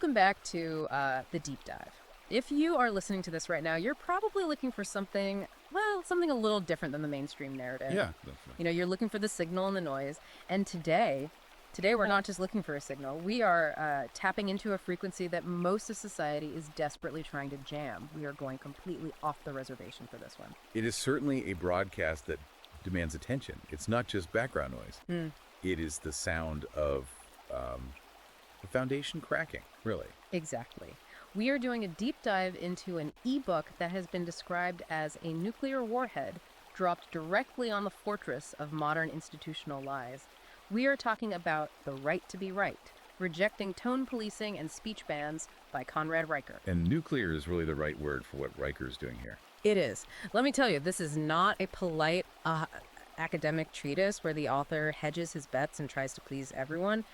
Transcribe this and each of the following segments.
Welcome back to the deep dive. If you are listening to this right now, you're probably looking for something, well, something a little different than the mainstream narrative. Yeah, that's right. You know, you're looking for the signal and the noise. And today we're not just looking for a signal. We are tapping into a frequency that most of society is desperately trying to jam. We are going completely off the reservation for this one. It is certainly a broadcast that demands attention. It's not just background noise. It is the sound of the foundation cracking, really. Exactly. We are doing a deep dive into an ebook that has been described as a nuclear warhead dropped directly on the fortress of modern institutional lies. We are talking about The Right to Be Right, Rejecting Tone Policing and Speech Bans by Conrad Reicher. And nuclear is really the right word for what Reicher's doing here. It is. Let me tell you, this is not a polite academic treatise where the author hedges his bets and tries to please everyone.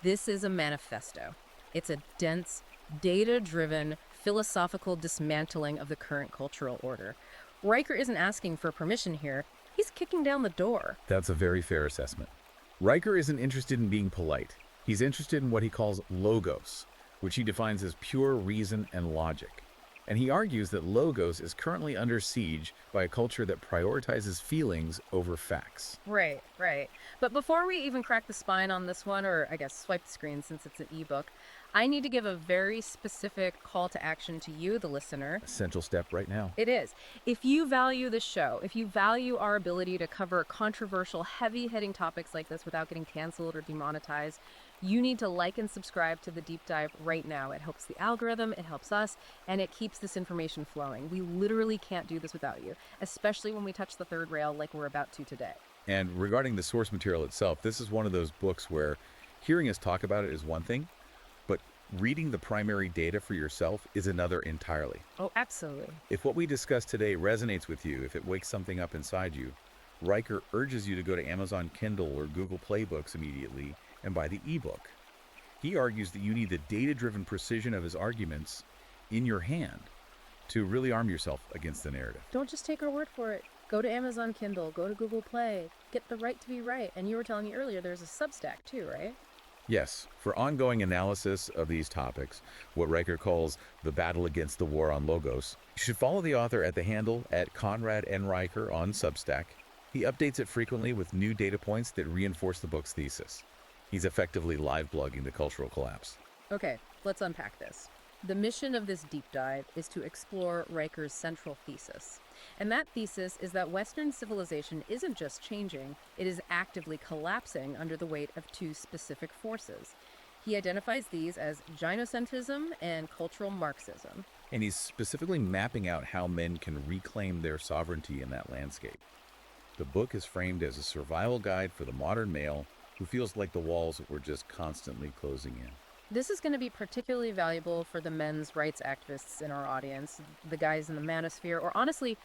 This is a manifesto. It's a dense, data-driven, philosophical dismantling of the current cultural order. Reicher isn't asking for permission here. He's kicking down the door. That's a very fair assessment. Reicher isn't interested in being polite. He's interested in what he calls logos, which he defines as pure reason and logic. And he argues that logos is currently under siege by a culture that prioritizes feelings over facts. Right. But before we even crack the spine on this one, or I guess swipe the screen since it's an ebook, I need to give a very specific call to action to you, the listener. Essential step right now. It is. If you value the show, if you value our ability to cover controversial, heavy-hitting topics like this without getting canceled or demonetized, you need to like and subscribe to the deep dive right now. It helps the algorithm, it helps us, and it keeps this information flowing. We literally can't do this without you, especially when we touch the third rail like we're about to today. And regarding the source material itself, this is one of those books where hearing us talk about it is one thing, but reading the primary data for yourself is another entirely. Oh, absolutely. If what we discussed today resonates with you, if it wakes something up inside you, Reicher urges you to go to Amazon Kindle or Google Play Books immediately and buy the ebook. He argues that you need the data-driven precision of his arguments in your hand to really arm yourself against the narrative. Don't just take our word for it. Go to Amazon Kindle, go to Google Play, get The Right to Be Right. And you were telling me earlier there's a Substack too, right? Yes, for ongoing analysis of these topics, what Reicher calls the battle against the war on logos, you should follow the author at the handle at Conrad N. Reicher on Substack. He updates it frequently with new data points that reinforce the book's thesis. He's effectively live blogging the cultural collapse. Okay, let's unpack this. The mission of this deep dive is to explore Reicher's central thesis. And that thesis is that Western civilization isn't just changing, it is actively collapsing under the weight of two specific forces. He identifies these as gynocentrism and cultural Marxism. And he's specifically mapping out how men can reclaim their sovereignty in that landscape. The book is framed as a survival guide for the modern male who feels like the walls were just constantly closing in. This is going to be particularly valuable for the men's rights activists in our audience, the guys in the manosphere, or honestly,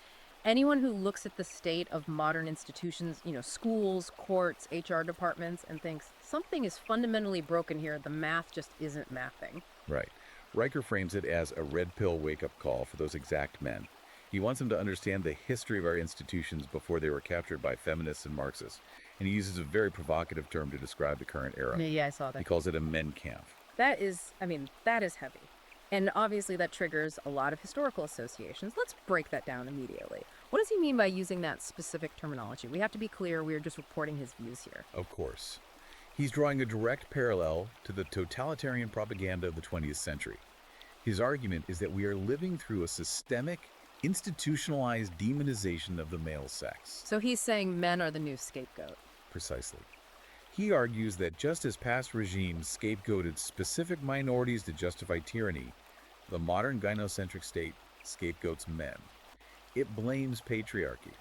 anyone who looks at the state of modern institutions, schools, courts, HR departments, and thinks something is fundamentally broken here. The math just isn't mathing. Right. Reicher frames it as a red pill wake-up call for those exact men. He wants them to understand the history of our institutions before they were captured by feminists and Marxists. And he uses a very provocative term to describe the current era. Yeah, I saw that. He calls it a men camp. That is heavy. And obviously that triggers a lot of historical associations. Let's break that down immediately. What does he mean by using that specific terminology? We have to be clear, we are just reporting his views here. Of course. He's drawing a direct parallel to the totalitarian propaganda of the 20th century. His argument is that we are living through a systemic, institutionalized demonization of the male sex. So he's saying men are the new scapegoat. Precisely. He argues that just as past regimes scapegoated specific minorities to justify tyranny, the modern gynocentric state scapegoats men. It blames patriarchy,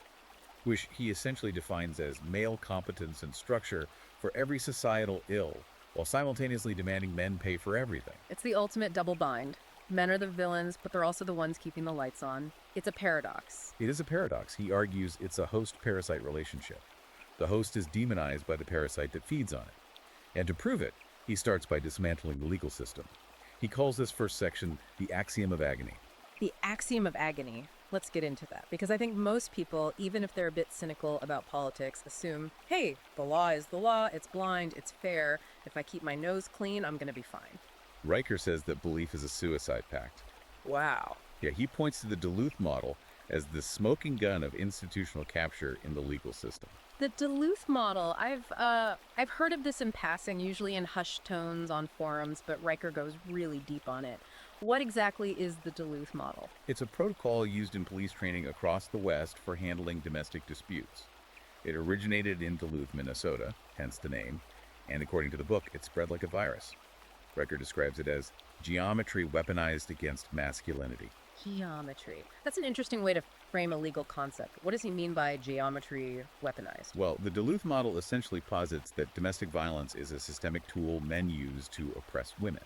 which he essentially defines as male competence and structure for every societal ill, while simultaneously demanding men pay for everything. It's the ultimate double bind. Men are the villains, but they're also the ones keeping the lights on. It's a paradox. It is a paradox. He argues it's a host-parasite relationship. The host is demonized by the parasite that feeds on it. And to prove it, he starts by dismantling the legal system. He calls this first section the axiom of agony. The axiom of agony. Let's get into that, because I think most people, even if they're a bit cynical about politics, assume, hey, the law is the law, it's blind, it's fair. If I keep my nose clean, I'm going to be fine. Riker says that belief is a suicide pact. Wow. Yeah, he points to the Duluth model as the smoking gun of institutional capture in the legal system. The Duluth model, I've heard of this in passing, usually in hushed tones on forums, but Riker goes really deep on it. What exactly is the Duluth model? It's a protocol used in police training across the West for handling domestic disputes. It originated in Duluth, Minnesota, hence the name, and according to the book, it spread like a virus. Riker describes it as geometry weaponized against masculinity. Geometry. That's an interesting way to frame a legal concept. What does he mean by geometry weaponized? Well, the Duluth model essentially posits that domestic violence is a systemic tool men use to oppress women.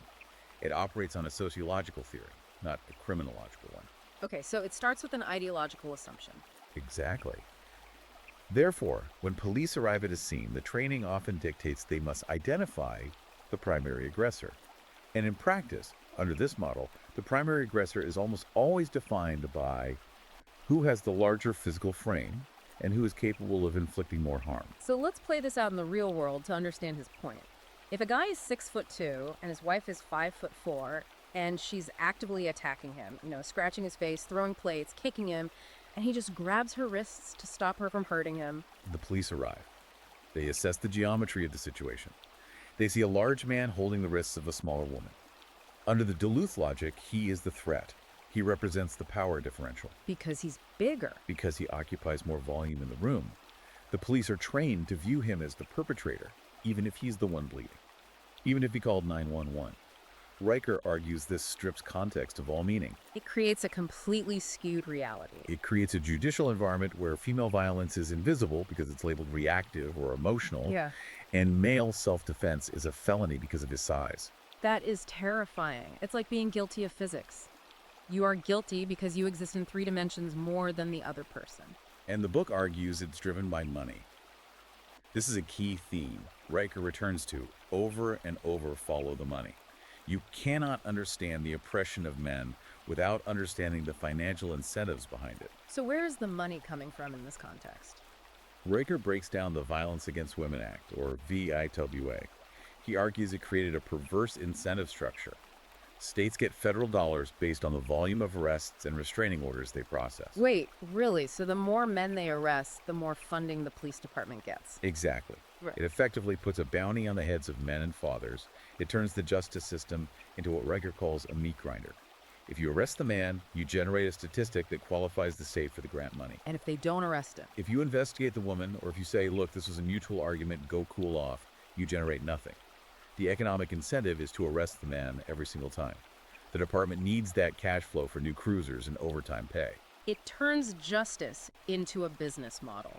It operates on a sociological theory, not a criminological one. Okay, so it starts with an ideological assumption. Exactly. Therefore, when police arrive at a scene, the training often dictates they must identify the primary aggressor. And in practice, under this model, the primary aggressor is almost always defined by who has the larger physical frame and who is capable of inflicting more harm. So let's play this out in the real world to understand his point. If a guy is 6'2" and his wife is 5'4", and she's actively attacking him, scratching his face, throwing plates, kicking him, and he just grabs her wrists to stop her from hurting him. The police arrive. They assess the geometry of the situation. They see a large man holding the wrists of a smaller woman. Under the Duluth logic, he is the threat. He represents the power differential. Because he's bigger. Because he occupies more volume in the room. The police are trained to view him as the perpetrator, even if he's the one bleeding. Even if he called 911. Riker argues this strips context of all meaning. It creates a completely skewed reality. It creates a judicial environment where female violence is invisible because it's labeled reactive or emotional, Yeah. and male self-defense is a felony because of his size. That is terrifying. It's like being guilty of physics. You are guilty because you exist in 3 dimensions more than the other person. And the book argues it's driven by money. This is a key theme Riker returns to over and over. Follow the money. You cannot understand the oppression of men without understanding the financial incentives behind it. So where is the money coming from in this context? Riker breaks down the Violence Against Women Act, or VIWA. He argues it created a perverse incentive structure. States get federal dollars based on the volume of arrests and restraining orders they process. Wait, really? So the more men they arrest, the more funding the police department gets? Exactly. Right. It effectively puts a bounty on the heads of men and fathers. It turns the justice system into what Riker calls a meat grinder. If you arrest the man, you generate a statistic that qualifies the state for the grant money. And if they don't arrest him? If you investigate the woman, or if you say, look, this was a mutual argument, go cool off, you generate nothing. The economic incentive is to arrest the man every single time. The department needs that cash flow for new cruisers and overtime pay. It turns justice into a business model,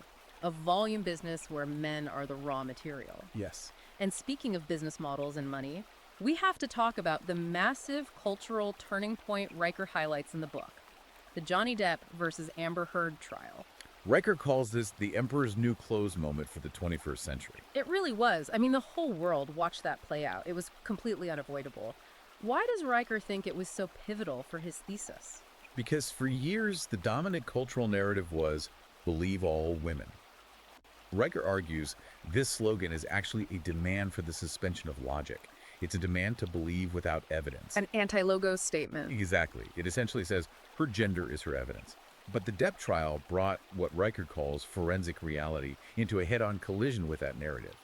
a volume business where men are the raw material. Yes. And speaking of business models and money, we have to talk about the massive cultural turning point Riker highlights in the book, the Johnny Depp versus Amber Heard trial. Riker calls this the Emperor's New Clothes moment for the 21st century. It really was. I mean, the whole world watched that play out. It was completely unavoidable. Why does Riker think it was so pivotal for his thesis? Because for years, the dominant cultural narrative was, believe all women. Riker argues this slogan is actually a demand for the suspension of logic. It's a demand to believe without evidence. An anti-logos statement. Exactly. It essentially says her gender is her evidence. But the Depp trial brought what Riker calls forensic reality into a head-on collision with that narrative.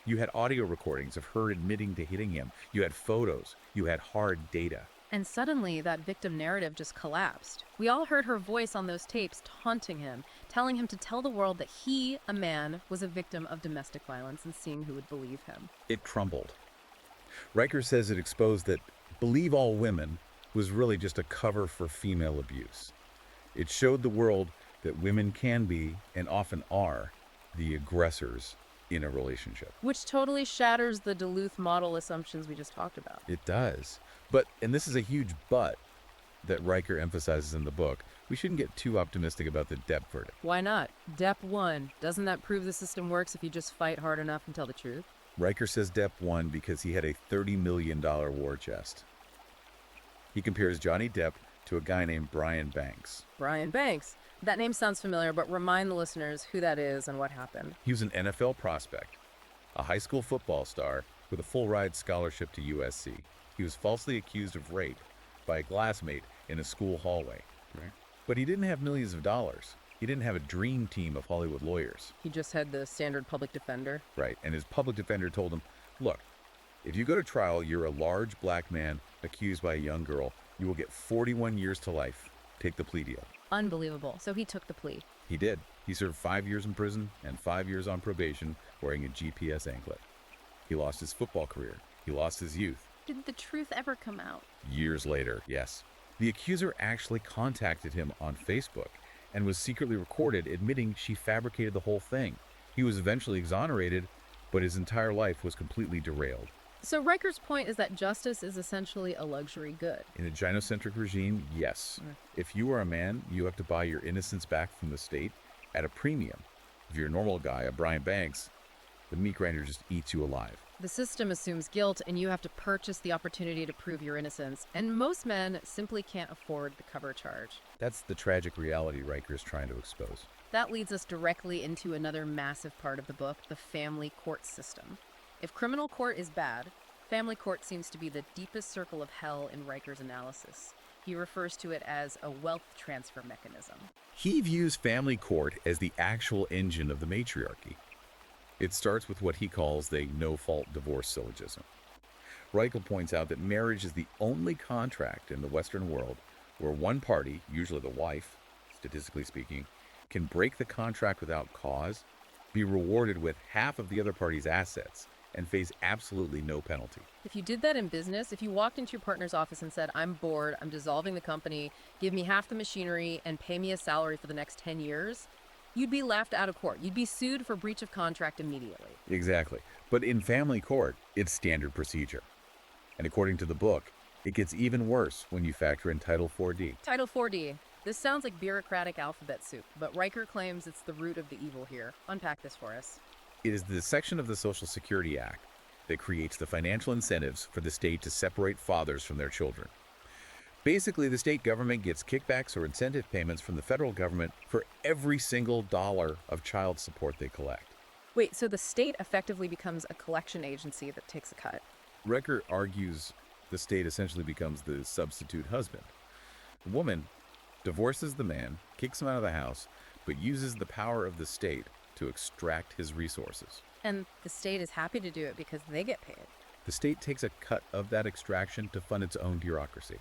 You had audio recordings of her admitting to hitting him. You had photos. You had hard data. And suddenly, that victim narrative just collapsed. We all heard her voice on those tapes taunting him, telling him to tell the world that he, a man, was a victim of domestic violence and seeing who would believe him. It crumbled. Riker says it exposed that believe all women was really just a cover for female abuse. It showed the world that women can be, and often are, the aggressors in a relationship. Which totally shatters the Duluth model assumptions we just talked about. It does. But, and this is a huge but that Riker emphasizes in the book, we shouldn't get too optimistic about the Depp verdict. Why not? Depp won. Doesn't that prove the system works if you just fight hard enough and tell the truth? Riker says Depp won because he had a $30 million war chest. He compares Johnny Depp to a guy named Brian Banks. Brian Banks. That name sounds familiar, but remind the listeners who that is and what happened. He was an NFL prospect, a high school football star with a full-ride scholarship to USC. He was falsely accused of rape by a classmate in a school hallway. Right. But he didn't have millions of dollars. He didn't have a dream team of Hollywood lawyers. He just had the standard public defender. Right. And his public defender told him, look, if you go to trial, you're a large black man accused by a young girl. You will get 41 years to life. Take the plea deal. Unbelievable. So he took the plea. He did. He served 5 years in prison and 5 years on probation wearing a GPS anklet. He lost his football career. He lost his youth. Did the truth ever come out? Years later, yes. The accuser actually contacted him on Facebook and was secretly recorded admitting she fabricated the whole thing. He was eventually exonerated, but his entire life was completely derailed. So Riker's point is that justice is essentially a luxury good. In a gynocentric regime, yes. If you are a man, you have to buy your innocence back from the state at a premium. If you're a normal guy, a Brian Banks, the meat grinder just eats you alive. The system assumes guilt, and you have to purchase the opportunity to prove your innocence. And most men simply can't afford the cover charge. That's the tragic reality Riker is trying to expose. That leads us directly into another massive part of the book, the family court system. If criminal court is bad, family court seems to be the deepest circle of hell in Riker's analysis. He refers to it as a wealth transfer mechanism. He views family court as the actual engine of the matriarchy. It starts with what he calls the no-fault divorce syllogism. Riker points out that marriage is the only contract in the Western world where one party, usually the wife, statistically speaking, can break the contract without cause, be rewarded with half of the other party's assets, and face absolutely no penalty. If you did that in business, if you walked into your partner's office and said, I'm bored, I'm dissolving the company, give me half the machinery, and pay me a salary for the next 10 years, you'd be laughed out of court. You'd be sued for breach of contract immediately. Exactly. But in family court, it's standard procedure. And according to the book, it gets even worse when you factor in Title 4D. Title 4D. This sounds like bureaucratic alphabet soup, but Riker claims it's the root of the evil here. Unpack this for us. It is the section of the Social Security Act that creates the financial incentives for the state to separate fathers from their children. Basically, the state government gets kickbacks or incentive payments from the federal government for every single dollar of child support they collect. Wait, so the state effectively becomes a collection agency that takes a cut. Riker argues the state essentially becomes the substitute husband. The woman divorces the man, kicks him out of the house, but uses the power of the state to extract his resources. And the state is happy to do it because they get paid. The state takes a cut of that extraction to fund its own bureaucracy.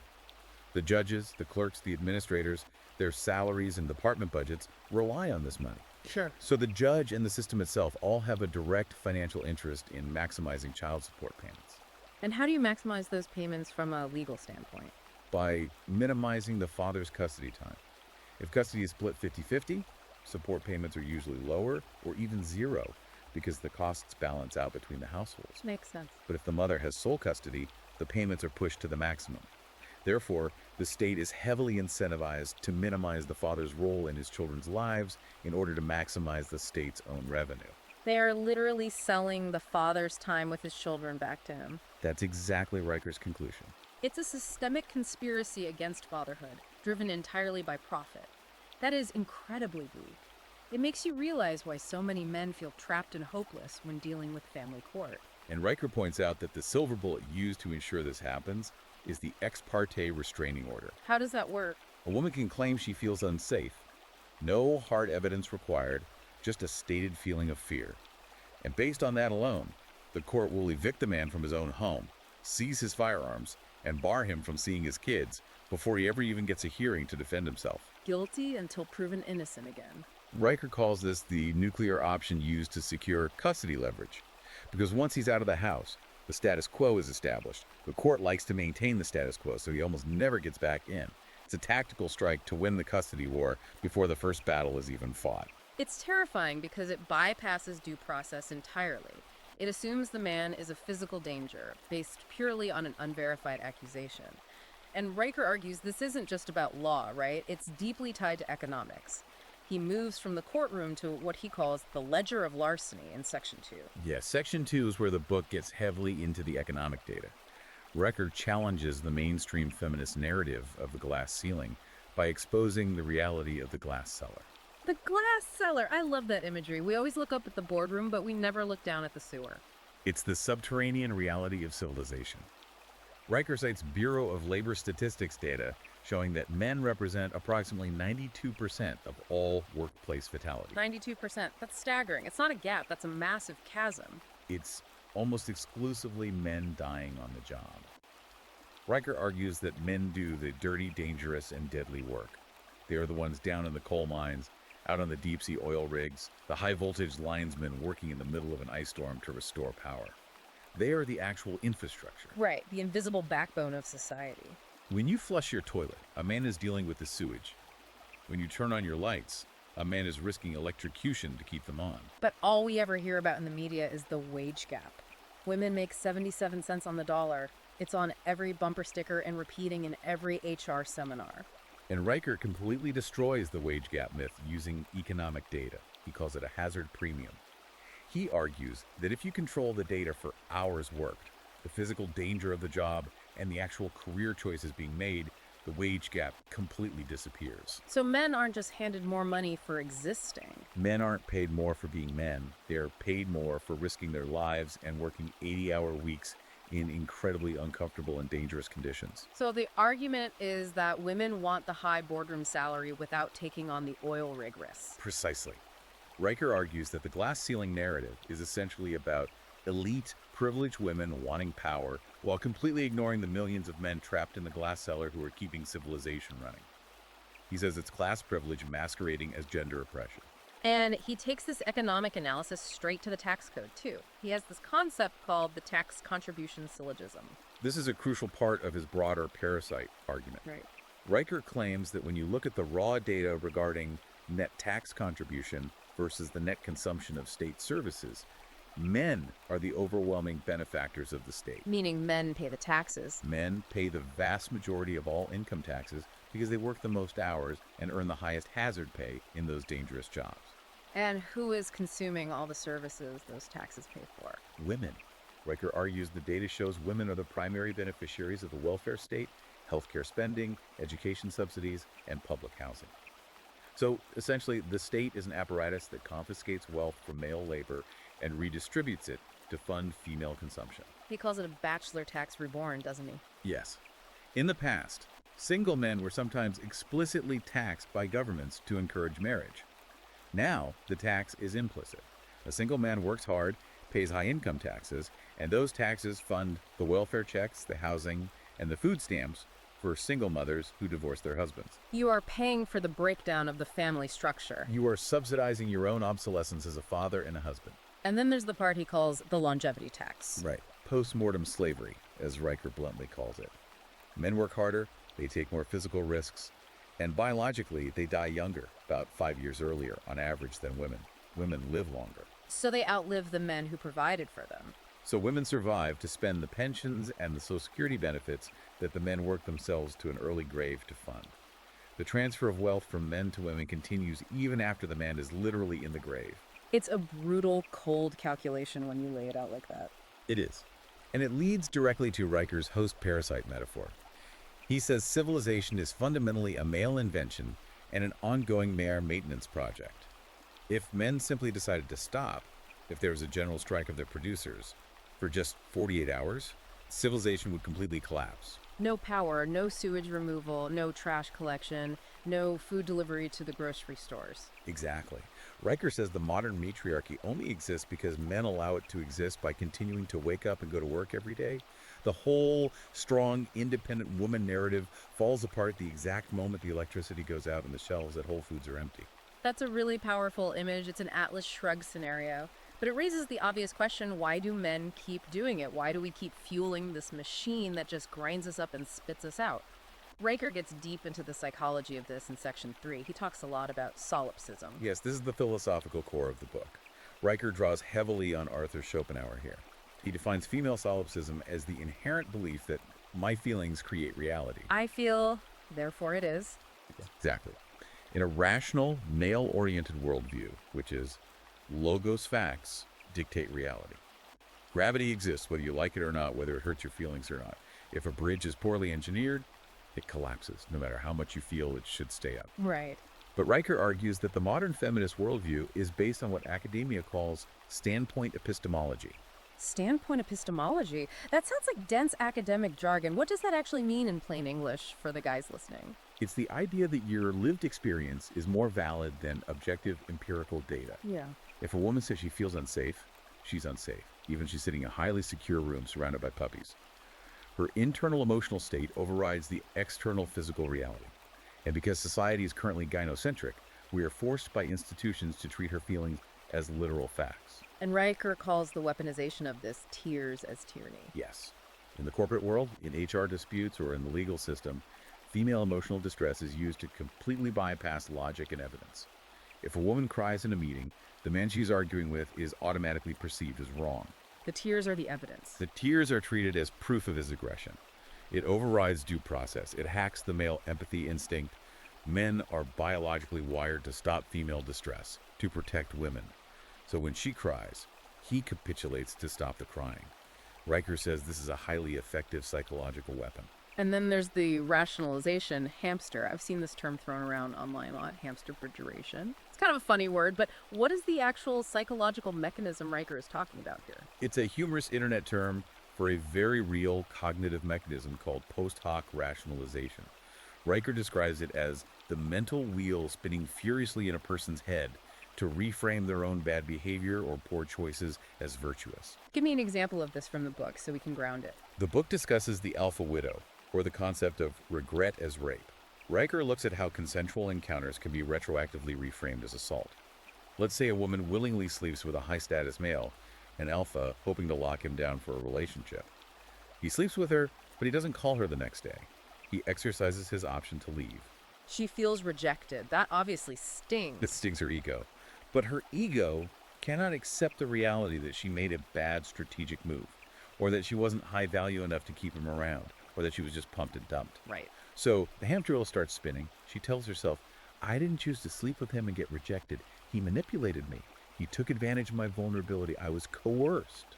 The judges, the clerks, the administrators, their salaries and department budgets rely on this money. Sure. So the judge and the system itself all have a direct financial interest in maximizing child support payments. And how do you maximize those payments from a legal standpoint? By minimizing the father's custody time. If custody is split 50-50, support payments are usually lower or even zero because the costs balance out between the households. Makes sense. But if the mother has sole custody, the payments are pushed to the maximum. Therefore, the state is heavily incentivized to minimize the father's role in his children's lives in order to maximize the state's own revenue. They are literally selling the father's time with his children back to him. That's exactly Riker's conclusion. It's a systemic conspiracy against fatherhood, driven entirely by profit. That is incredibly bleak. It makes you realize why so many men feel trapped and hopeless when dealing with family court. And Riker points out that the silver bullet used to ensure this happens is the ex parte restraining order. How does that work? A woman can claim she feels unsafe. No hard evidence required, just a stated feeling of fear. And based on that alone, the court will evict the man from his own home, seize his firearms, and bar him from seeing his kids before he ever even gets a hearing to defend himself. Guilty until proven innocent again. Riker calls this the nuclear option used to secure custody leverage. Because once he's out of the house, the status quo is established. The court likes to maintain the status quo, so he almost never gets back in. It's a tactical strike to win the custody war before the first battle is even fought. It's terrifying because it bypasses due process entirely. It assumes the man is a physical danger, based purely on an unverified accusation. And Riker argues this isn't just about law, right? It's deeply tied to economics. He moves from the courtroom to what he calls the ledger of larceny in Section 2. Yes, Section 2 is where the book gets heavily into the economic data. Riker challenges the mainstream feminist narrative of the glass ceiling by exposing the reality of the glass cellar. The glass cellar! I love that imagery. We always look up at the boardroom, but we never look down at the sewer. It's the subterranean reality of civilization. Riker cites Bureau of Labor Statistics data showing that men represent approximately 92% of all workplace fatalities. 92%. That's staggering. It's not a gap, that's a massive chasm. It's almost exclusively men dying on the job. Riker argues that men do the dirty, dangerous, and deadly work. They are the ones down in the coal mines, out on the deep-sea oil rigs, the high-voltage linesmen working in the middle of an ice storm to restore power. They are the actual infrastructure. Right, the invisible backbone of society. When you flush your toilet, a man is dealing with the sewage. When you turn on your lights, a man is risking electrocution to keep them on. But all we ever hear about in the media is the wage gap. Women make 77 cents on the dollar. It's on every bumper sticker and repeating in every HR seminar. And Riker completely destroys the wage gap myth using economic data. He calls it a hazard premium. He argues that if you control the data for hours worked, the physical danger of the job, and the actual career choices being made, the wage gap completely disappears. So men aren't just handed more money for existing. Men aren't paid more for being men. They're paid more for risking their lives and working 80-hour weeks in incredibly uncomfortable and dangerous conditions. So the argument is that women want the high boardroom salary without taking on the oil rig risks. Precisely. Riker argues that the glass ceiling narrative is essentially about elite, privileged women wanting power while completely ignoring the millions of men trapped in the glass cellar who are keeping civilization running. He says it's class privilege masquerading as gender oppression. And he takes this economic analysis straight to the tax code, too. He has this concept called the tax contribution syllogism. This is a crucial part of his broader parasite argument. Right. Riker claims that when you look at the raw data regarding net tax contribution versus the net consumption of state services, men are the overwhelming benefactors of the state. Meaning men pay the taxes. Men pay the vast majority of all income taxes because they work the most hours and earn the highest hazard pay in those dangerous jobs. And who is consuming all the services those taxes pay for? Women. Riker argues the data shows women are the primary beneficiaries of the welfare state, healthcare spending, education subsidies, and public housing. So essentially, the state is an apparatus that confiscates wealth from male labor and redistributes it to fund female consumption. He calls it a bachelor tax reborn, doesn't he? Yes. In the past, single men were sometimes explicitly taxed by governments to encourage marriage. Now, the tax is implicit. A single man works hard, pays high income taxes, and those taxes fund the welfare checks, the housing, and the food stamps for single mothers who divorce their husbands. You are paying for the breakdown of the family structure. You are subsidizing your own obsolescence as a father and a husband. And then there's the part he calls the longevity tax. Right. Post-mortem slavery, as Riker bluntly calls it. Men work harder, they take more physical risks, and biologically, they die younger, about 5 years earlier on average than women. Women live longer. So they outlive the men who provided for them. So women survive to spend the pensions and the Social Security benefits that the men work themselves to an early grave to fund. The transfer of wealth from men to women continues even after the man is literally in the grave. It's a brutal, cold calculation when you lay it out like that. It is. And it leads directly to Riker's host-parasite metaphor. He says civilization is fundamentally a male invention and an ongoing male maintenance project. If men simply decided to stop, if there was a general strike of their producers, for just 48 hours, civilization would completely collapse. No power, no sewage removal, no trash collection, no food delivery to the grocery stores. Exactly. Riker says the modern matriarchy only exists because men allow it to exist by continuing to wake up and go to work every day. The whole strong, independent woman narrative falls apart the exact moment the electricity goes out and the shelves at Whole Foods are empty. That's a really powerful image. It's an Atlas Shrugged scenario. But it raises the obvious question, why do men keep doing it? Why do we keep fueling this machine that just grinds us up and spits us out? Riker gets deep into the psychology of this in Section 3. He talks a lot about solipsism. Yes, this is the philosophical core of the book. Riker draws heavily on Arthur Schopenhauer here. He defines female solipsism as the inherent belief that my feelings create reality. I feel, therefore it is. Exactly. In a rational, male-oriented worldview, which is logos facts dictate reality. Gravity exists whether you like it or not, whether it hurts your feelings or not. If a bridge is poorly engineered, it collapses, no matter how much you feel it should stay up. Right. But Riker argues that the modern feminist worldview is based on what academia calls standpoint epistemology. Standpoint epistemology. That sounds like dense academic jargon. What does that actually mean in plain English for the guys listening? It's the idea that your lived experience is more valid than objective empirical data. Yeah. If a woman says she feels unsafe, she's unsafe, even if she's sitting in a highly secure room surrounded by puppies. Her internal emotional state overrides the external physical reality. And because society is currently gynocentric, we are forced by institutions to treat her feelings as literal facts. And Riker calls the weaponization of this tears as tyranny. Yes. In the corporate world, in HR disputes, or in the legal system, female emotional distress is used to completely bypass logic and evidence. If a woman cries in a meeting, the man she's arguing with is automatically perceived as wrong. The tears are the evidence. The tears are treated as proof of his aggression. It overrides due process. It hacks the male empathy instinct. Men are biologically wired to stop female distress, to protect women. So when she cries, he capitulates to stop the crying. Riker says this is a highly effective psychological weapon. And then there's the rationalization, hamster. I've seen this term thrown around online a lot, hamster duration. It's kind of a funny word, but what is the actual psychological mechanism Riker is talking about here? It's a humorous internet term for a very real cognitive mechanism called post hoc rationalization. Riker describes it as the mental wheel spinning furiously in a person's head to reframe their own bad behavior or poor choices as virtuous. Give me an example of this from the book so we can ground it. The book discusses the alpha widow, or the concept of regret as rape. Riker looks at how consensual encounters can be retroactively reframed as assault. Let's say a woman willingly sleeps with a high-status male, an alpha hoping to lock him down for a relationship. He sleeps with her, but he doesn't call her the next day. He exercises his option to leave. She feels rejected. That obviously stings. It stings her ego. But her ego cannot accept the reality that she made a bad strategic move, or that she wasn't high value enough to keep him around, or that she was just pumped and dumped. Right. So the hamster wheel starts spinning. She tells herself, I didn't choose to sleep with him and get rejected. He manipulated me. He took advantage of my vulnerability. I was coerced.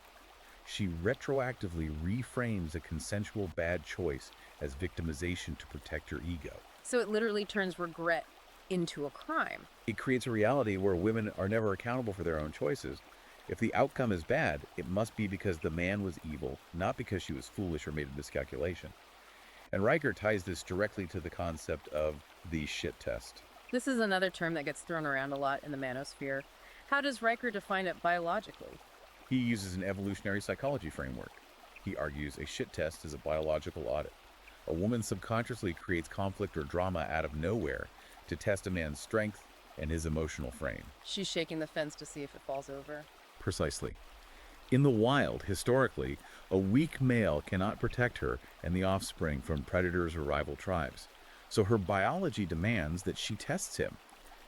She retroactively reframes a consensual bad choice as victimization to protect her ego. So it literally turns regret into a crime. It creates a reality where women are never accountable for their own choices. If the outcome is bad, it must be because the man was evil, not because she was foolish or made a miscalculation. And Riker ties this directly to the concept of the shit test. This is another term that gets thrown around a lot in the manosphere. How does Riker define it biologically? He uses an evolutionary psychology framework. He argues a shit test is a biological audit. A woman subconsciously creates conflict or drama out of nowhere to test a man's strength and his emotional frame. She's shaking the fence to see if it falls over. Precisely. In the wild, historically, a weak male cannot protect her and the offspring from predators or rival tribes. So her biology demands that she tests him.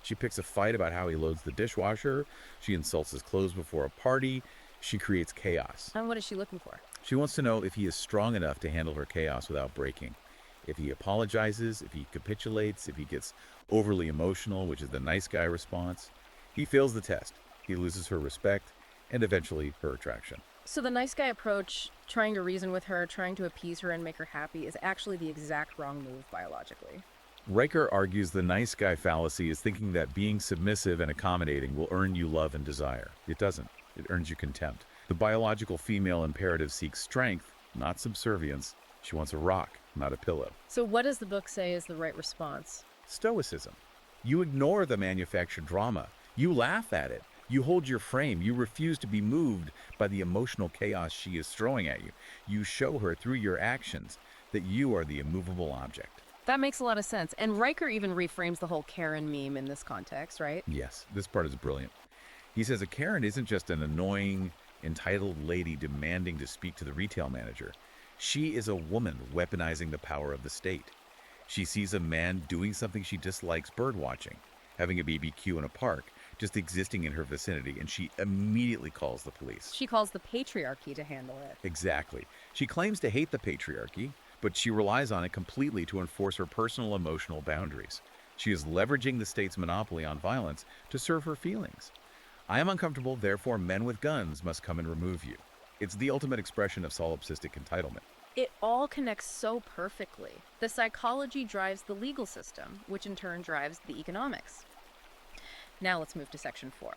She picks a fight about how he loads the dishwasher. She insults his clothes before a party. She creates chaos. And what is she looking for? She wants to know if he is strong enough to handle her chaos without breaking. If he apologizes, if he capitulates, if he gets overly emotional, which is the nice guy response. He fails the test. He loses her respect and eventually her attraction. So the nice guy approach, trying to reason with her, trying to appease her and make her happy, is actually the exact wrong move biologically. Riker argues the nice guy fallacy is thinking that being submissive and accommodating will earn you love and desire. It doesn't. It earns you contempt. The biological female imperative seeks strength, not subservience. She wants a rock, not a pillow. So what does the book say is the right response? Stoicism. You ignore the manufactured drama. You laugh at it. You hold your frame. You refuse to be moved by the emotional chaos she is throwing at you. You show her through your actions that you are the immovable object. That makes a lot of sense. And Riker even reframes the whole Karen meme in this context, right? Yes, this part is brilliant. He says a Karen isn't just an annoying, entitled lady demanding to speak to the retail manager. She is a woman weaponizing the power of the state. She sees a man doing something she dislikes, birdwatching, having a BBQ in a park, just existing in her vicinity, and she immediately calls the police. She calls the patriarchy to handle it. Exactly. She claims to hate the patriarchy, but she relies on it completely to enforce her personal emotional boundaries. She is leveraging the state's monopoly on violence to serve her feelings. I am uncomfortable, therefore men with guns must come and remove you. It's the ultimate expression of solipsistic entitlement. It all connects so perfectly. The psychology drives the legal system, which in turn drives the economics. Now let's move to section 4,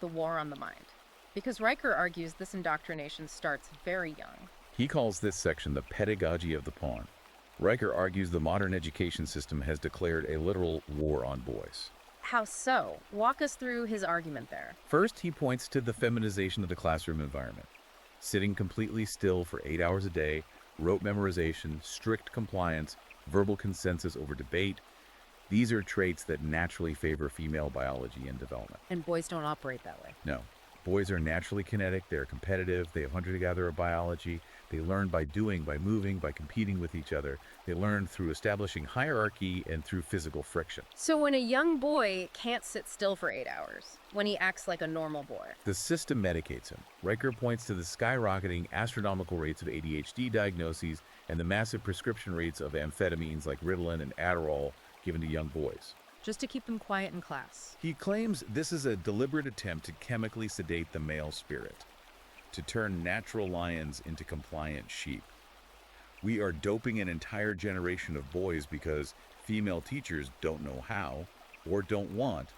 the war on the mind. Because Riker argues this indoctrination starts very young. He calls this section the pedagogy of the pawn. Riker argues the modern education system has declared a literal war on boys. How so? Walk us through his argument there. First, he points to the feminization of the classroom environment. Sitting completely still for 8 hours a day, rote memorization, strict compliance, verbal consensus over debate. These are traits that naturally favor female biology and development. And boys don't operate that way. No. Boys are naturally kinetic, they're competitive, they have hunter-gatherer biology, they learn by doing, by moving, by competing with each other. They learn through establishing hierarchy and through physical friction. So when a young boy can't sit still for 8 hours, when he acts like a normal boy, The system medicates him. Riker points to the skyrocketing astronomical rates of ADHD diagnoses and the massive prescription rates of amphetamines like Ritalin and Adderall given to young boys. just to keep them quiet in class. He claims this is a deliberate attempt to chemically sedate the male spirit, to turn natural lions into compliant sheep. We are doping an entire generation of boys because female teachers don't know how, or don't want,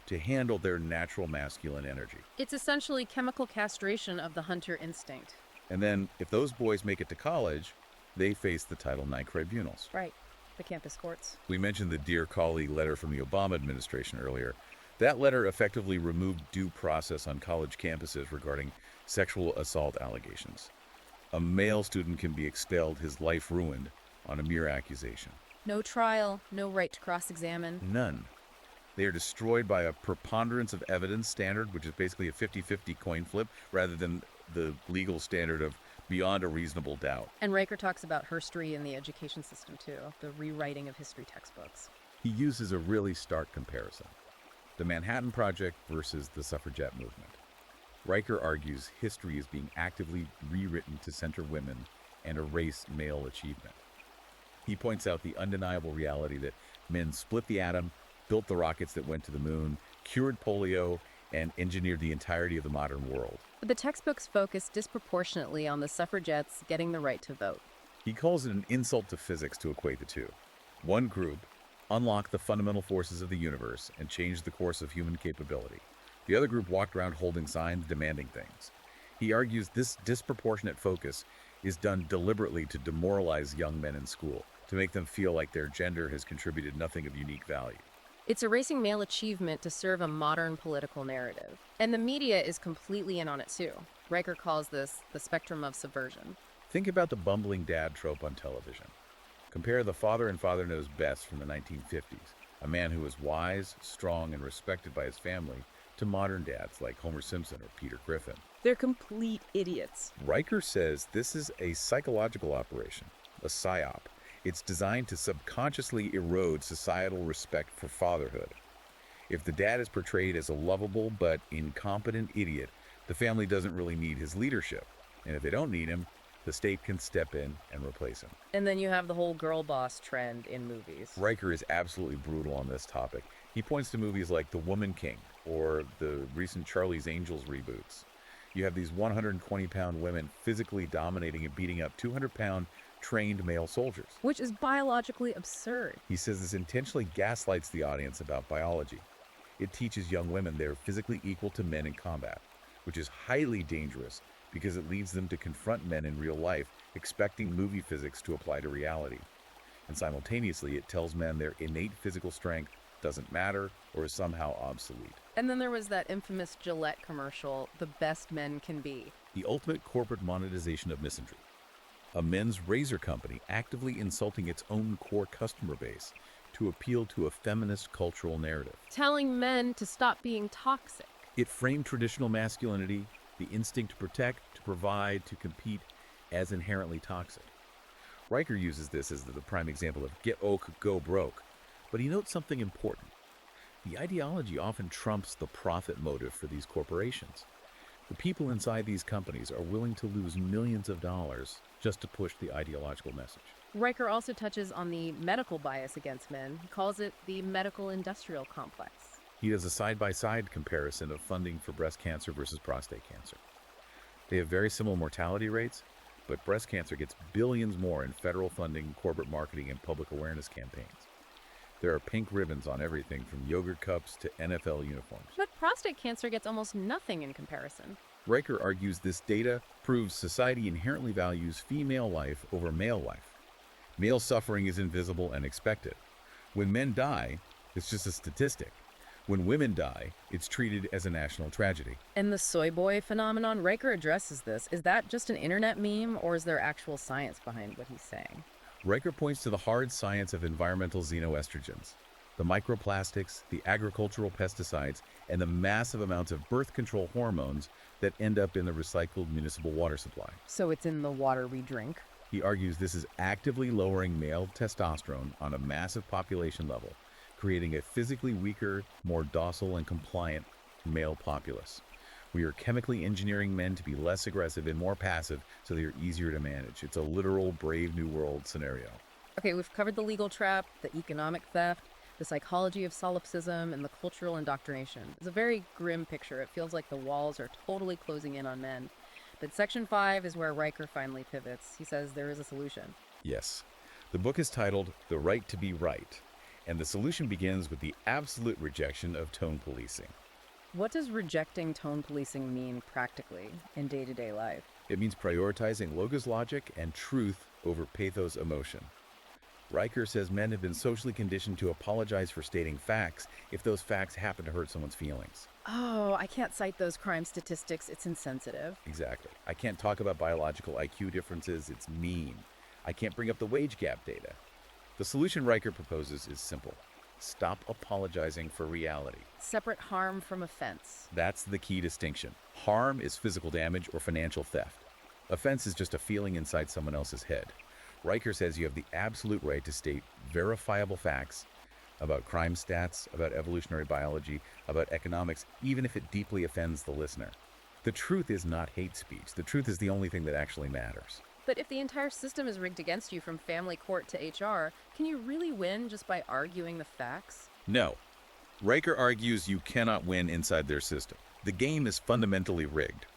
to handle their natural masculine energy. It's essentially chemical castration of the hunter instinct. And then, if those boys make it to college, they face the Title IX tribunals. Right. The campus courts. We mentioned the Dear Colleague letter from the Obama administration earlier. That letter effectively removed due process on college campuses regarding sexual assault allegations. A male student can be expelled, his life ruined, on a mere accusation. No trial, no right to cross-examine. None. They are destroyed by a preponderance of evidence standard, which is basically a 50-50 coin flip, rather than the legal standard of beyond a reasonable doubt. And Riker talks about herstory in the education system too, the rewriting of history textbooks. He uses a really stark comparison. The Manhattan Project versus the suffragette movement. Riker argues history is being actively rewritten to center women and erase male achievement. He points out the undeniable reality that men split the atom, built the rockets that went to the moon, cured polio, and engineered the entirety of the modern world. But the textbooks focus disproportionately on the suffragettes getting the right to vote. He calls it an insult to physics to equate the two. One group unlocked the fundamental forces of the universe and changed the course of human capability. The other group walked around holding signs demanding things. He argues this disproportionate focus is done deliberately to demoralize young men in school, to make them feel like their gender has contributed nothing of unique value. It's erasing male achievement to serve a modern political narrative. And the media is completely in on it too. Riker calls this the spectrum of subversion. Think about the bumbling dad trope on television. Compare the father in Father Knows Best from the 1950s, a man who was wise, strong, and respected by his family, to modern dads like Homer Simpson or Peter Griffin. They're complete idiots. Riker says this is a psychological operation, a psyop. It's designed to subconsciously erode societal respect for fatherhood. If the dad is portrayed as a lovable but incompetent idiot, the family doesn't really need his leadership. And if they don't need him, the state can step in and replace him. And then you have the whole girl boss trend in movies. Riker is absolutely brutal on this topic. He points to movies like The Woman King or the recent Charlie's Angels reboots. You have these 120-pound women physically dominating and beating up 200-pound trained male soldiers. Which is biologically absurd. He says this intentionally gaslights the audience about biology. It teaches young women they're physically equal to men in combat, which is highly dangerous because it leads them to confront men in real life, expecting movie physics to apply to reality. And simultaneously, it tells men their innate physical strength doesn't matter or is somehow obsolete. And then there was that infamous Gillette commercial, The Best Men Can Be. The ultimate corporate monetization of misandry. A men's razor company actively insulting its own core customer base to appeal to a feminist cultural narrative. Telling men to stop being toxic. It framed traditional masculinity, the instinct to protect, to provide, to compete, as inherently toxic. Riker uses this as the prime example of get oak, go broke, but he notes something important. The ideology often trumps the profit motive for these corporations. The people inside these companies are willing to lose millions of dollars just to push the ideological message. Riker also touches on the medical bias against men. He calls it the medical industrial complex. He does a side-by-side comparison of funding for breast cancer versus prostate cancer. They have very similar mortality rates, but breast cancer gets billions more in federal funding, corporate marketing, and public awareness campaigns. There are pink ribbons on everything from yogurt cups to NFL uniforms. But prostate cancer gets almost nothing in comparison. Riker argues this data proves society inherently values female life over male life. Male suffering is invisible and expected. When men die, it's just a statistic. When women die, it's treated as a national tragedy. And the soy boy phenomenon, Riker addresses this. Is that just an internet meme, or is there actual science behind what he's saying? Riker points to the hard science of environmental xenoestrogens, the microplastics, the agricultural pesticides, and the massive amounts of birth control hormones that end up in the recycled municipal water supply. So it's in the water we drink? He argues this is actively lowering male testosterone on a massive population level, creating a physically weaker, more docile and compliant male populace. We are chemically engineering men to be less aggressive and more passive so they are easier to manage. It's a literal Brave New World scenario. Okay, we've covered the legal trap, the economic theft, the psychology of solipsism, and the cultural indoctrination. It's a very grim picture. It feels like the walls are totally closing in on men. But Section 5 is where Riker finally pivots. He says there is a solution. Yes. The book is titled The Right to Be Right, and the solution begins with the absolute rejection of tone policing. What does rejecting tone policing mean practically in day-to-day life? It means prioritizing logos logic and truth over pathos emotion. Riker says men have been socially conditioned to apologize for stating facts if those facts happen to hurt someone's feelings. Oh, I can't cite those crime statistics. It's insensitive. Exactly. I can't talk about biological IQ differences. It's mean. I can't bring up the wage gap data. The solution Riker proposes is simple. Stop apologizing for reality. Separate harm from offense. That's the key distinction. Harm is physical damage or financial theft. Offense is just a feeling inside someone else's head. Riker says you have the absolute right to state verifiable facts about crime stats, about evolutionary biology, about economics, even if it deeply offends the listener. The truth is not hate speech. The truth is the only thing that actually matters. But if the entire system is rigged against you from family court to HR, can you really win just by arguing the facts? No. Riker argues you cannot win inside their system. The game is fundamentally rigged.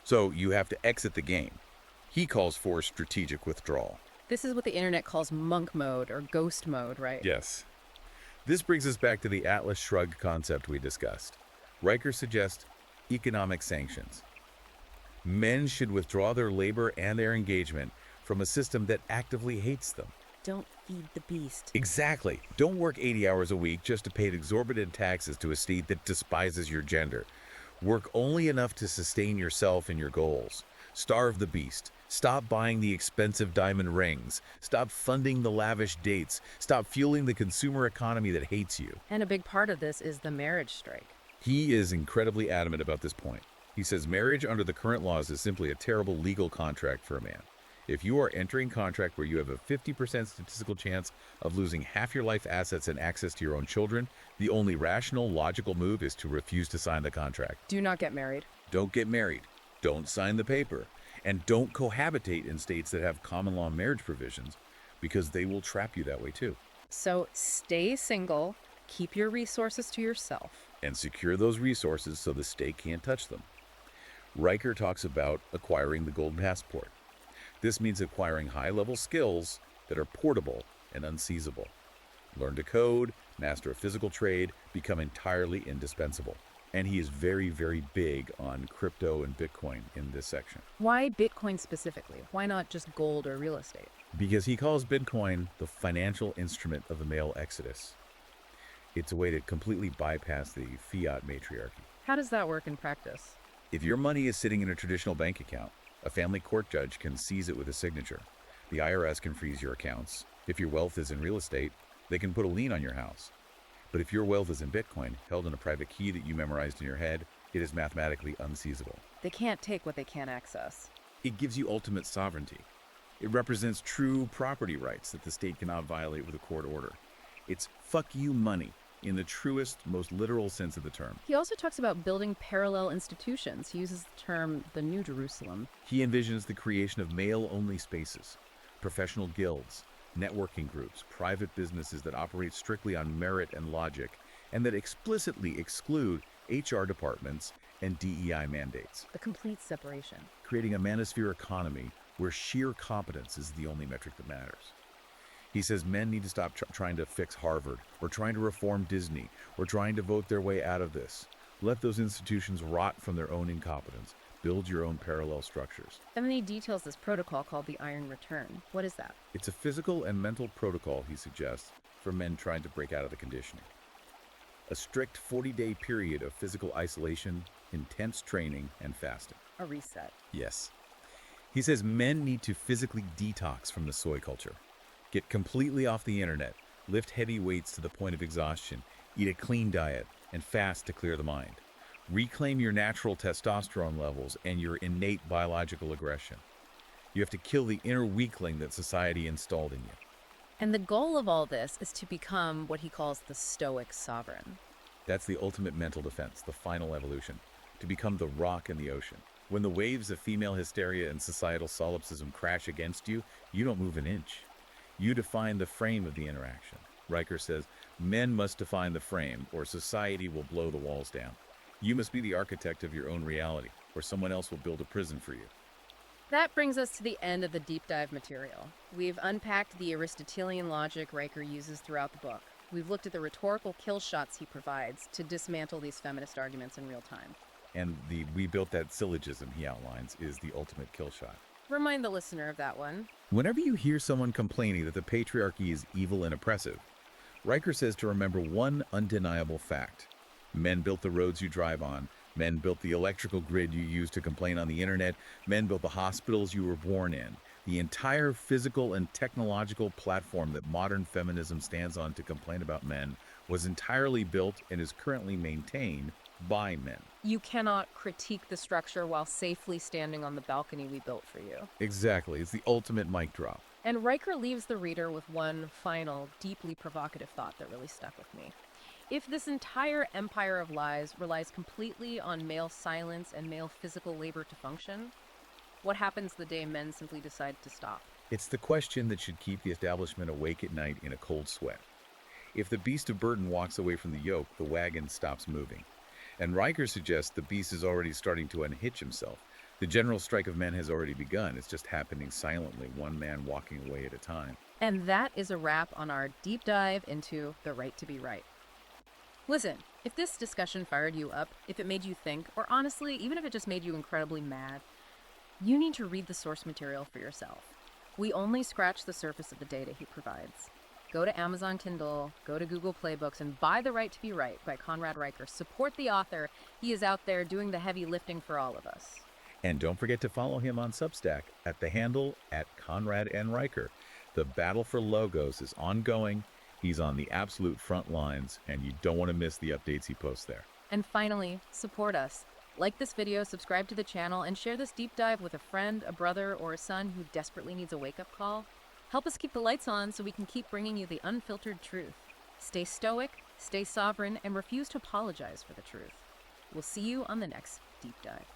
So you have to exit the game. He calls for strategic withdrawal. This is what the internet calls monk mode or ghost mode, right? Yes. This brings us back to the Atlas Shrugged concept we discussed. Riker suggests economic sanctions. Men should withdraw their labor and their engagement from a system that actively hates them. Don't feed the beast. Exactly. Don't work 80 hours a week just to pay exorbitant taxes to a state that despises your gender. Work only enough to sustain yourself and your goals. Starve the beast. Stop buying the expensive diamond rings. Stop funding the lavish dates. Stop fueling the consumer economy that hates you. And a big part of this is the marriage strike. He is incredibly adamant about this point. He says marriage under the current laws is simply a terrible legal contract for a man. If you are entering a contract where you have a 50% statistical chance of losing half your life assets and access to your own children, the only rational, logical move is to refuse to sign the contract. Do not get married. Don't get married. Don't sign the paper. And don't cohabitate in states that have common law marriage provisions, because they will trap you that way too. So stay single, keep your resources to yourself. And secure those resources so the state can't touch them. Riker talks about acquiring the golden passport. This means acquiring high-level skills that are portable and unseizable. Learn to code, master a physical trade, become entirely indispensable. And he is very, very big on crypto and Bitcoin in this section. Why Bitcoin specifically? Why not just gold or real estate? Because he calls Bitcoin the financial instrument of the male exodus. It's a way to completely bypass the fiat matriarchy. How does that work in practice? If your money is sitting in a traditional bank account, a family court judge can seize it with a signature. The IRS can freeze your accounts. If your wealth is in real estate, they can put a lien on your house. But if your wealth is in Bitcoin, held in a private key that you memorized in your head, it is mathematically unseizable. They can't take what they can't access. It gives you ultimate sovereignty. It represents true property rights that the state cannot violate with a court order. It's fuck you money in the truest, most literal sense of the term. He also talks about building parallel institutions. He uses the term the New Jerusalem. He envisions the creation of male-only spaces, professional guilds, networking groups, private businesses that operate strictly on merit and logic, and that explicitly exclude HR departments and DEI mandates. The complete separation. Creating a manosphere economy where sheer competence is the only metric that matters. He says men need to stop trying to fix Harvard, or trying to reform Disney, or trying to vote their way out of this. Let those institutions rot from their own incompetence. build your own parallel structures. And then he details this protocol called the Iron Return. What is that? It's a physical and mental protocol, he suggests, for men trying to break out of the conditioning. A strict 40-day period of physical isolation, intense training, and fasting. A reset. Yes. He says men need to physically detox from the soy culture, get completely off the internet, lift heavy weights to the point of exhaustion, eat a clean diet, and fast to clear the mind. Reclaim your natural testosterone levels and your innate biological aggression. You have to kill the inner weakling that society installed in you. And the goal of all this is to become what he calls the Stoic sovereign. That's the ultimate mental defense, the final evolution, to become the rock in the ocean. When the waves of female hysteria and societal solipsism crash against you, you don't move an inch. You define the frame of the interaction. Riker says, men must define the frame, or society will blow the walls down. You must be the architect of your own reality, or someone else will build a prison for you. That brings us to the end of the deep dive material. We've unpacked the Aristotelian logic Riker uses throughout the book. We've looked at the rhetorical kill shots he provides to dismantle these feminist arguments in real time. And the "we built that" syllogism he outlines is the ultimate kill shot. Remind the listener of that one. Whenever you hear someone complaining that the patriarchy is evil and oppressive, Riker says to remember one undeniable fact. Men built the roads you drive on. Men built the electrical grid you use to complain on the internet. Men built the hospitals you were born in. The entire physical and technological platform that modern feminism stands on to complain about men was entirely built and is currently maintained by men. You cannot critique the structure while safely standing on the balcony we built for you. Exactly. It's the ultimate mic drop. And Riker leaves the reader with one final, deeply provocative thought that really stuck with me. If this entire empire of lies relies completely on male silence and male physical labor to function, what happens the day men simply decide to stop? It's the question that should keep the establishment awake at night in a cold sweat. If the beast of burden walks away from the yoke, the wagon stops moving. And Riker suggests the beast is already starting to unhitch himself. The general strike of men has already begun. It's just happening silently, one man walking away at a time. And that is a wrap on our deep dive into the right to be right. Listen, if this discussion fired you up, if it made you think, or honestly, even if it just made you incredibly mad, you need to read the source material for yourself. We only scratch the surface of the data he provides. Go to Amazon Kindle, go to Google Play Books, and buy The Right to Be Right by Conrad Riker. Support the author. He is out there doing the heavy lifting for all of us. And don't forget to follow him on Substack at the handle @ConradNRiker. The battle for logos is ongoing. He's on the absolute front lines, and you don't want to miss the updates he posts there. And finally, support us. Like this video, subscribe to the channel, and share this deep dive with a friend, a brother, or a son who desperately needs a wake-up call. Help us keep the lights on so we can keep bringing you the unfiltered truth. Stay stoic, stay sovereign, and refuse to apologize for the truth. We'll see you on the next deep dive.